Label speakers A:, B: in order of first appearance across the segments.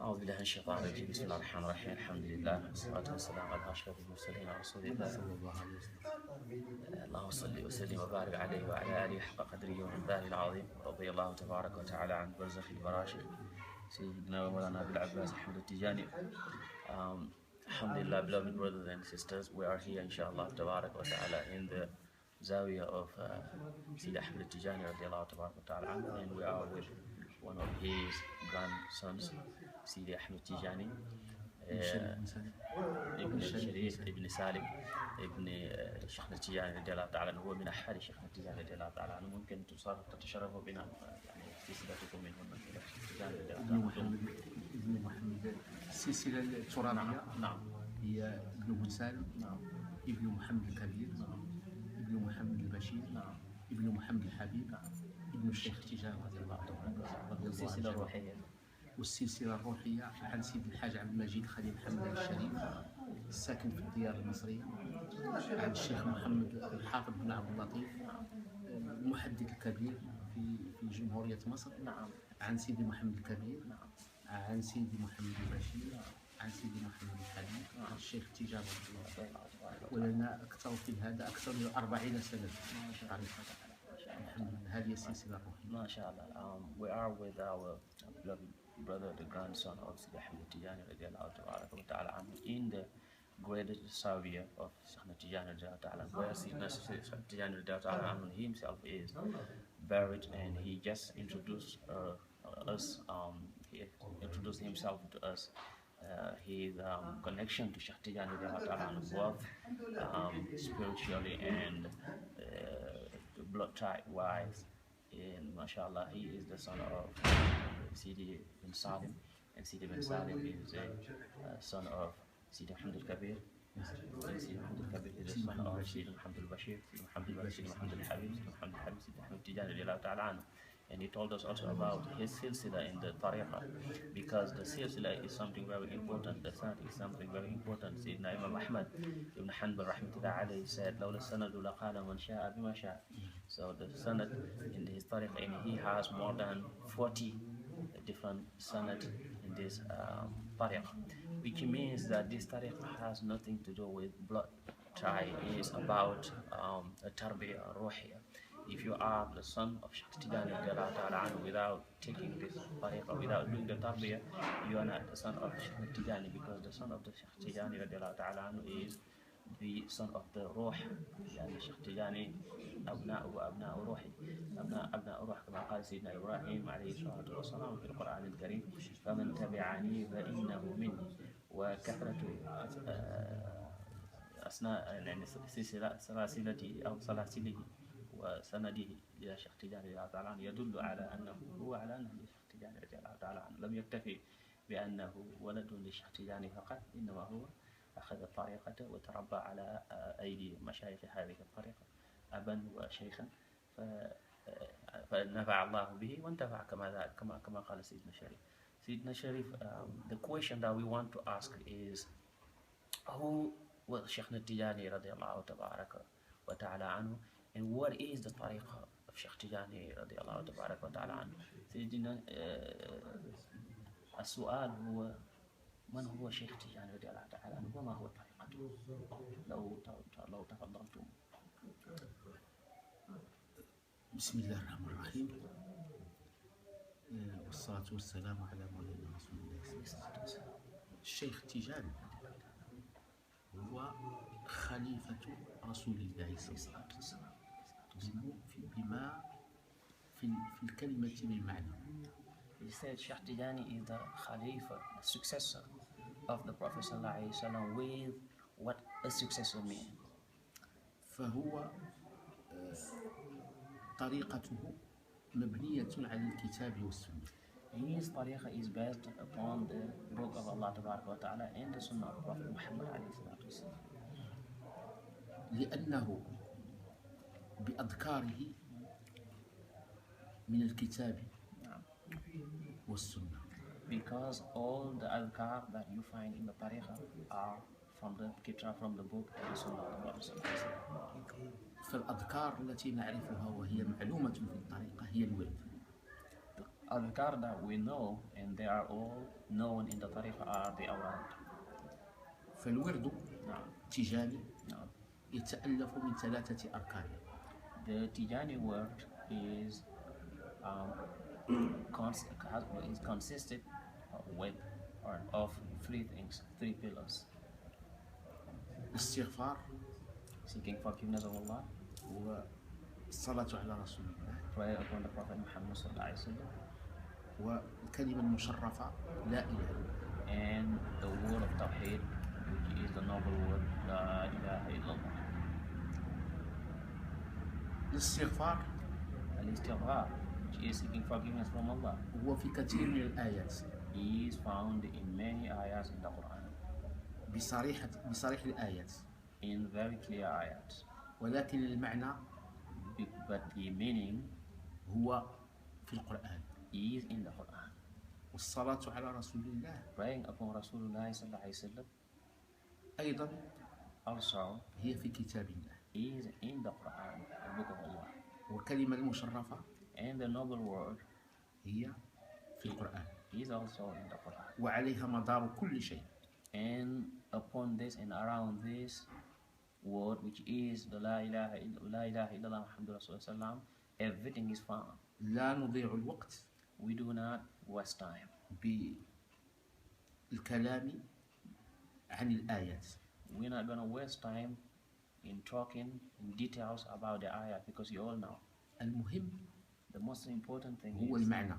A: أعوذ بالله من الشيطان الرجيم. بسم الله الرحمن الرحيم. الحمد لله والصلاة والسلام على أشرف المرسلين رسول الله صلى الله عليه وسلم. اللهم صل وسلم وبارك عليه وعلى آله حق قدره ومقداره العظيم. رضي الله تبارك وتعالى عن برزخ البراشر سيدنا ومولانا أبي العباس أحمد التجاني. Alhamdulillah, beloved brothers and sisters, we are here inshallah tabarak wa ta'ala in the Zawiya of Sidi Ahmad Tidjani radiallahu tabarak wa ta'ala anhu, and we are with one of his grandsons, Sidi Ahmad Tidjani, ابن الشريف ابن سالم ابن شيخنا التجاني رضي الله تعالى عنه. هو من أحد شيخنا التجاني رضي الله تعالى عنه. ممكن تتشرفوا بنا يعني سلسلتكم منهم التجاني رضي الله تعالى عنه.
B: ابن محمد السلسلة الترابية.
A: نعم.
B: هي ابن سالم.
A: نعم.
B: ابن محمد الكبير. نعم. ابن محمد البشير.
A: نعم.
B: ابن محمد الحبيب. نعم. ابن الشيخ تيجان رضي الله عنه.
A: السلسلة الروحية.
B: والسلسلة الروحية عن سيد الحاج عبد المجيد خليل محمد الشريف الساكن في الديار المصرية، عن الشيخ محمد الحافظ بن عبد اللطيف المحدث الكبير في جمهورية مصر.
A: نعم.
B: عن سيدي محمد الكبير.
A: نعم.
B: عن سيدي محمد البشير. عن سيدي محمد الحبيب. عن الشيخ تيجان رضي الله عنه. ولنا أكثر في هذا أكثر من 40 سنة. هذه السلسلة الروحية.
A: ما شاء الله. We are with our beloved brother, the grandson of Sidi Ahmad Tidjani radiallahu ta'ala anhu, in the greatest Zawiya of Sheikhna Tidjani radiallahu ta'ala anhu, where Sheikhna Tidjani radiallahu ta'ala anhu himself is buried, and he just introduced us. He introduced himself to us. His connection to Sheikh Tidjani radiallahu ta'ala anhu, both spiritually and blood tie wise. And mashallah, he is the son of Sidi bin Salim, and Sidi bin Salim is a son of Sidi Ahmad al-Kabir. Sidi Ahmad al-Kabir is the son of Sidi Ahmad al-Bashir, Sidi Ahmad al-Habib, Sidi Ahmad Tidjani radiallahu ta'ala anhu. And he told us also about his silsila in the tariqah, because the silsila is something very important, the sanad is something very important. Sayyidina Imam Ahmad ibn Hanbal rahmatullah alayhi said, لولا السند لقال من شاء بما شاء. So the sanad in his tariqah, and he has more than 40 different sanad in this tariqah, which means that this tariqah has nothing to do with blood tie. It is about a tarbiyah ruhiyah. If you are the son of Sheikh Tidjani without taking this tariqah, without doing the tarbiyah, you are not the son of Sheikh Tidjani, because the son of the Sheikh Tidjani is the son of the ruh. يعني Sheikh Tidjani أبناء روحي، أبناء روح، كما قال سيدنا إبراهيم عليه الصلاة والسلام في القرآن الكريم: فمن تبعني فإنه مني. وكثرة أثناء يعني سلاسلته أو سلاسله وسنده إلى شيخ تيجاني رضي الله تعالى عنه يدل على أنه شيخ تيجاني رضي الله تعالى عنه. لم يكتفي بأنه ولد لشيخ تيجاني فقط، إنما هو أخذ الطريقة وتربى على أيدي مشايخ هذه الطريقة أبا وشيخا، فنفع الله به وانتفع كما قال سيدنا الشريف. سيدنا الشريف, the question that we want to ask is, who was Sheikhna Tidjani radiallahu tabaraka wa ta'ala anhu, and what is the tariqah of Sheikh Tidjani radiallahu tabaraka wa ta'ala anhu? سيدنا السؤال هو: من هو شيخ تيجاني رضي الله تعالى عنه، وما هو طريقته؟ لو تفضلتم.
B: بسم الله الرحمن الرحيم، والصلاة والسلام على مولانا رسول الله صلى الله عليه وسلم. الشيخ تيجاني هو خليفة رسول الله صلى الله عليه وسلم بما في الكلمة بالمعنى.
A: He said Sheikh Tidjani is the Khalifa, the successor of the Prophet ﷺ, with what a successor means.
B: فهو طريقته مبنية على الكتاب والسنة.
A: His tariqah is based upon the book of Allah Tabaraka wa Ta'ala and the Sunnah of Prophet Muhammad عليه الصلاة والسلام.
B: لأنه بأذكاره من الكتاب والسنة.
A: Because all the adhkar that you find in the tariqah are from the kitab, from the book and the Sunnah of Prophet sallallahu alaihi wasallam.
B: فالأذكار التي نعرفها وهي معلومة في الطريقة هي الورد.
A: الأذكار that we know and they are all known in the tariqah are the awrad.
B: فالورد
A: نعم
B: التيجاني
A: نعم.
B: يتألف من 3 أركان.
A: The Tijani word is consisted with or of 3 things, 3 pillars:
B: الاستغفار
A: seeking forgiveness of Allah,
B: والصلاة على رسول الله
A: prayer upon the Prophet Muhammad sallallahu alaihi wasallam,
B: والكلمة المشرفة لا إله إلا الله.
A: and the word of Tawheed, which is the noble word La ilaha illallah.
B: الاستغفار
A: Al-istighfar, which is seeking forgiveness from Allah,
B: هو في كثير من الآيات
A: is found in many ayahs in the Quran,
B: بصريح الآيات،
A: in very clear ayats.
B: ولكن المعنى
A: But the meaning
B: هو في القرآن.
A: is in the Quran.
B: والصلاة على رسول الله
A: Praying upon Rasulullah sallallahu alaihi wasallam
B: أيضا
A: also
B: هي في كتاب الله.
A: is in the Quran, the book of Allah.
B: والكلمة المشرفة
A: And the noble word
B: هي في القرآن،
A: is also in the Quran.
B: وعليها مدار كل شيء.
A: And upon this and around this word, which is the La ilaha illallah Muhammadur Rasulullah, everything is found.
B: لا نضيع الوقت
A: We do not waste time
B: بالكلام عن الآيات.
A: we're not going to waste time in talking in details about the ayah, because you all know
B: المهم
A: the most important thing
B: هو
A: is
B: المعنى.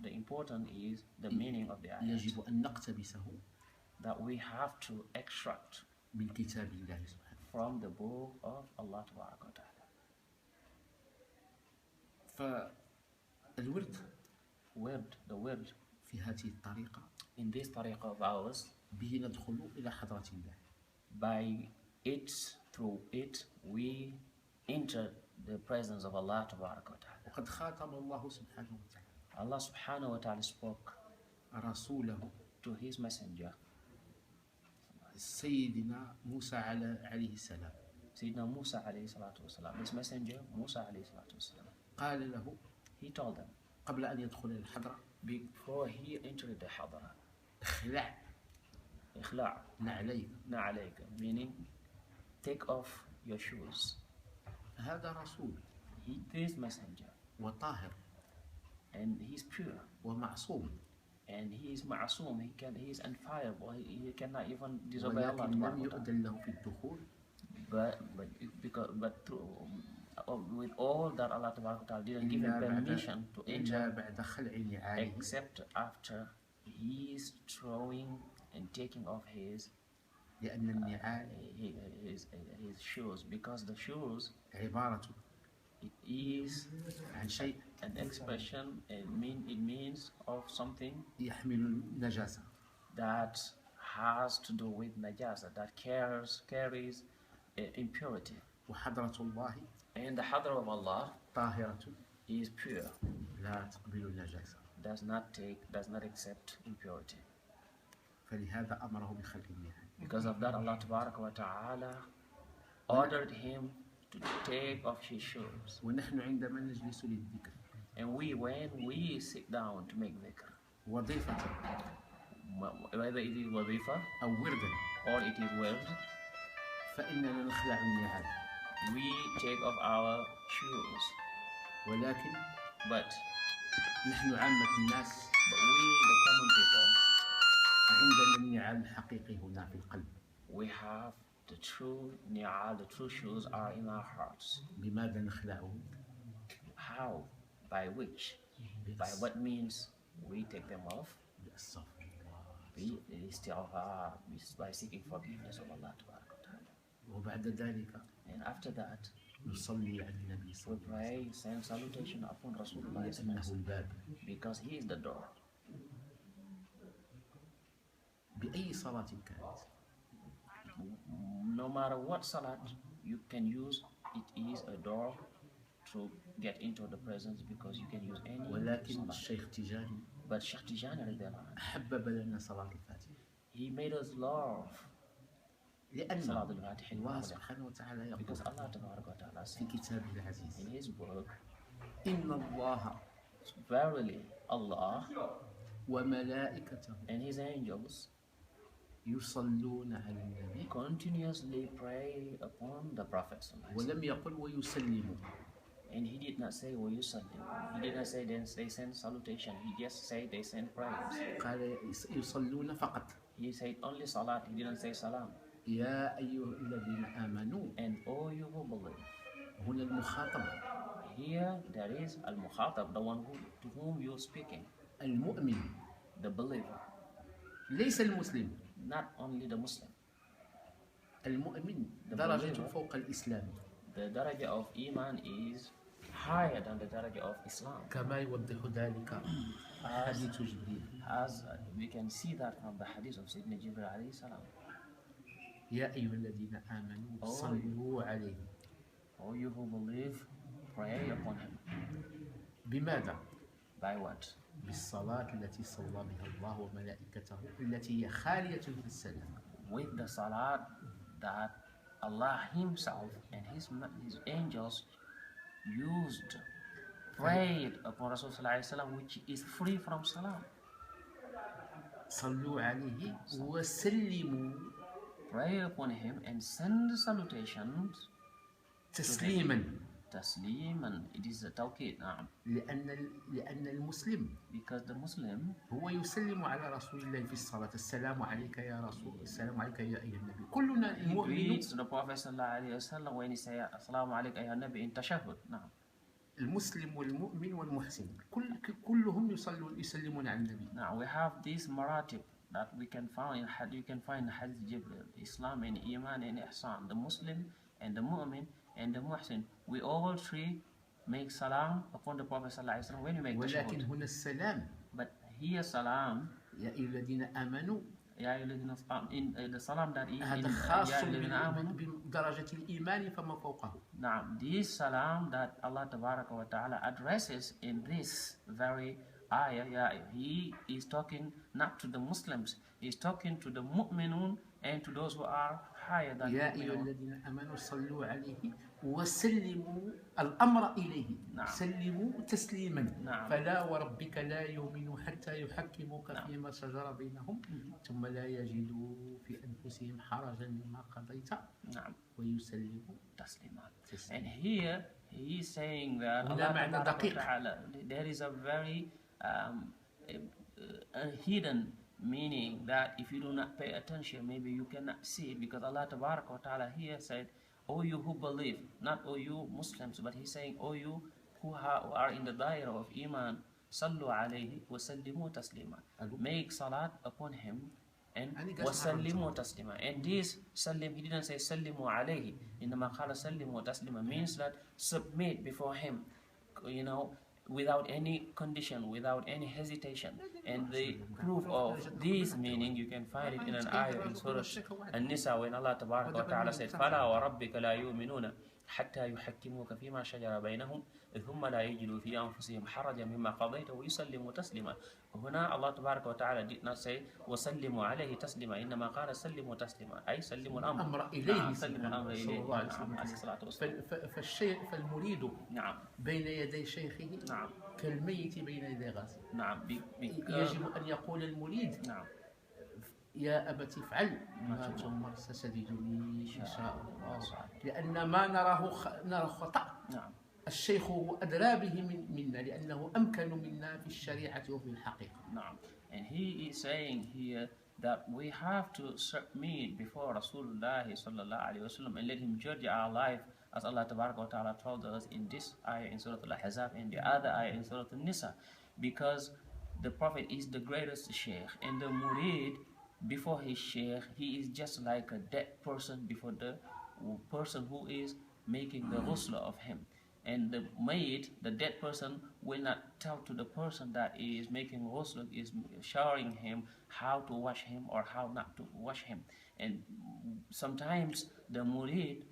A: the important is the meaning of the ayah,
B: يجب أن نقتبسه
A: that we have to extract
B: من كتاب الله سبحانه.
A: from the book of Allah Tabaraka wa Ta'ala.
B: فالورد
A: The word
B: في هذه الطريقة
A: in this tariqah of ours,
B: به ندخل إلى حضرة الله.
A: through it we enter the presence of Allah Tabaraka wa Ta'ala.
B: وقد خاطب الله سبحانه وتعالى
A: Allah Subhanahu wa Ta'ala spoke
B: رسوله
A: to his messenger
B: سيدنا موسى عليه السلام.
A: Sayyidina Musa alayhi salatu wasalam. His messenger Musa alayhi salatu wasalam.
B: قال له
A: He told them
B: قبل أن يدخل الحضرة
A: before he entered the hadara,
B: اخلع
A: إخلاع
B: نعليك.
A: نعليك, meaning take off your shoes.
B: هذا رسول
A: He is messenger
B: وطاهر
A: and he's pure
B: ومعصوم،
A: and he is ma'asum. He is unfireable. He cannot even disobey Allah.
B: ولكن لم يؤذن له في الدخول
A: But through, with all that, Allah Ta'ala didn't give him permission to
B: إلا
A: enter
B: بعد خلع نعاله
A: except after his throwing and taking off his
B: لأن النعال
A: his shoes, because the shoes,
B: عبارة
A: it is
B: عن شيء
A: an expression, it means of something
B: يحمل النجاسة.
A: that has to do with najasa, that carries impurity.
B: وحضرة الله
A: And the hadra of Allah
B: طاهرة
A: is pure,
B: لا تقبل النجاسة.
A: does not accept impurity.
B: فلهذا أمره بخلع النعال.
A: Because of that, Allah Tabaraka wa Ta'ala ordered him to take off his shoes.
B: ونحن عندما نجلس للذكر
A: And when we sit down to make dhikr,
B: وظيفة
A: whether it is wadifa
B: أو وردا
A: or it is word,
B: فإننا نخلع النعال.
A: we take off our shoes.
B: ولكن
A: But
B: نحن عامة الناس
A: we, the common people,
B: عندنا النعال الحقيقي هنا في القلب.
A: we have the true ni'al, the true shoes are in our hearts.
B: بماذا نخلعه؟
A: How? By which? By what means we take them off?
B: بالصبر.
A: By seeking forgiveness of Allah Tabaraka wa Ta'ala.
B: وبعد ذلك
A: And after that,
B: نصلي على النبي
A: we
B: صلى الله عليه
A: pray, send salutation upon Rasulullah
B: وسلم لأنه الباب.
A: because he is the door.
B: بأي صلاة كانت
A: No matter what salat you can use, it is a door to get into the presence, because you can use any
B: ولكن
A: salat.
B: الشيخ تيجاني
A: But Shaykh Tijani radiallahu anhu,
B: حبب لنا صلاة الفاتحة
A: he made us love
B: لأن
A: Salat al-Fatiha,
B: الله سبحانه وتعالى
A: because
B: يقول
A: Allah Tabaraka wa Ta'ala
B: في
A: said
B: كتابه العزيز
A: in his book,
B: إن الله
A: verily Allah
B: وملائكته
A: and His angels
B: يصلون على النبي
A: continuously pray upon the Prophet.
B: ولم يقل ويسلموا.
A: And he did not say وَيُسَلِّمُ. He did not say they send salutation. He just said they send prayers.
B: قال يصلون فقط.
A: He said only salat. He didn't say salam.
B: يا أيها الذين آمنوا.
A: And all you who believe.
B: هنا المخاطب.
A: Here there is al-mukhatab, the one to whom you're speaking.
B: المؤمن.
A: The believer.
B: ليس المسلم.
A: Not only the Muslim.
B: المؤمن
A: The
B: درجة
A: believer.
B: فوق الإسلام.
A: The daraja of iman is higher than the daraja of Islam.
B: كما يوضح ذلك حديث جبريل.
A: As we can see that from the hadith of Sayyidina Jibril alayhi salam.
B: يا أيها الذين آمنوا صلوا عليه.
A: All you who believe, pray upon him.
B: بماذا؟
A: By what?
B: بالصلاة التي صلى بها الله وملائكته التي هي خالية في السلام.
A: With the salat that Allah Himself and His angels used, prayed upon Rasulullah, which is free from salam.
B: صلوا عليه وسلموا.
A: Pray upon him and send salutations.
B: تسليما.
A: تسليما. It is a tawqid. نعم.
B: لأن المسلم.
A: Because the Muslim.
B: هو يسلم على رسول الله في الصلاة. السلام عليك يا رسول. السلام عليك يا أيها النبي. كلنا المؤمن.
A: He greets the Prophet sallallahu alaihi wasallam when he say السلام عليك أيها النبي in tashahhud. نعم.
B: المسلم والمؤمن والمحسن كلهم يسلمون على النبي.
A: Now we have these maratib that we can find. You can find in Hadith Jibril, Islam and Iman and Ihsan. The Muslim and the Mu'min and the Muhsin. We all three make salam upon the Prophet sallallahu alaihi wasallam when you make
B: ولكن
A: tashahhud.
B: هنا السلام.
A: But here salam.
B: يا أيها الذين آمنوا.
A: يا أيها الذين in the salam that is
B: هذا
A: in
B: خاص
A: يا أيها الذين آمنوا.
B: بدرجة الإيمان فما فوقه.
A: Now, this salam that Allah Tabaraka wa Ta'ala addresses in this very ayah, He is talking not to the Muslims, He's talking to the mu'minun and to those who are higher than
B: يا أيها
A: mu'minun.
B: الذين آمنوا صلوا عليه وسلموا الأمر إليه.
A: نعم.
B: سلموا تسليما.
A: نعم.
B: فلا وربك لا يؤمنوا حتى يحكموك فيما شجر بينهم ثم لا يجدوا في أنفسهم حرجا مما قضيت
A: نعم.
B: ويسلموا
A: تسليما. And here he is saying that
B: هنا معنى
A: Allah
B: دقيق.
A: Ta'ala, there is a very a hidden meaning that if you do not pay attention, maybe you cannot see it, because Allah Tabaraka wa Ta'ala here said, "O you who believe," not "O you Muslims," but He's saying, "O you who are in the daira of Iman, sallu alayhi wa sallimu taslima." Make salat upon him and wa sallimu taslima. And this sallim, he didn't say sallimu alayhi. Innama qala sallimu taslima means that submit before him, without any condition, without any hesitation. And the proof of this meaning, you can find it in an ayah in Surah An-Nisa when Allah Tabaraka wa Ta'ala said, فَلَا وَرَبِّكَ لَا يُؤْمِنُونَ حَتَّى يُحَكِّمُوكَ فِيمَا شَجَرَ بَيْنَهُمْ ثُمَّ لَا يَجِدُوا فِي أَنفُسِهِمْ حَرَجًا مِمَّا قَضَيْتَ وَيُسَلِّمُوا تَسْلِيمًا. هنا Allah Tabaraka wa Ta'ala did not say وَسَلِّمُوا عَلَيْهِ تَسْلِيمًا إنما قال سلموا تسليما أي سلموا الأمر
B: إليه.
A: سلموا الأمر إليه عليه الصلاة والسلام.
B: فالمريد
A: نعم
B: بين يدي شيخه
A: نعم
B: كالميت بين يدي غازه.
A: نعم
B: يجب أن يقول المريد
A: نعم
B: يا أبت افعل ما تؤمر ستجدني إن شاء الله. لأن ما نرى خطأ.
A: نعم.
B: الشيخ هو أدرى به منا لأنه أمكن منا في الشريعة وفي الحقيقة.
A: نعم. And he is saying here that we have to submit before Rasulullah sallallahu alaihi wasallam and let him judge our life, as Allah Tabaraka wa Ta'ala told us in this ayah in Surah Al-Ahzab and the other ayah in Surah Al-Nisa, because the Prophet is the greatest sheikh, and the murid before his sheikh, he is just like a dead person before the person who is making the ghusl of him. And the maid, the dead person, will not tell to the person that is making ghusl, is showering him how to wash him or how not to wash him. And sometimes the murid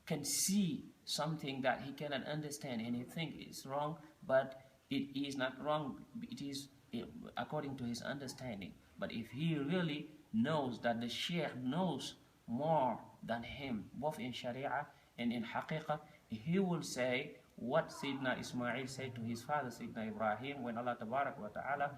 A: can see something that he cannot understand and he thinks it's wrong, but it is not wrong, it is according to his understanding. But if he really knows that the sheikh knows more than him, both in sharia and in haqiqah, he will say what Sayyidina Ismail said to his father Sayyidina Ibrahim when Allah Tabarak wa Ta'ala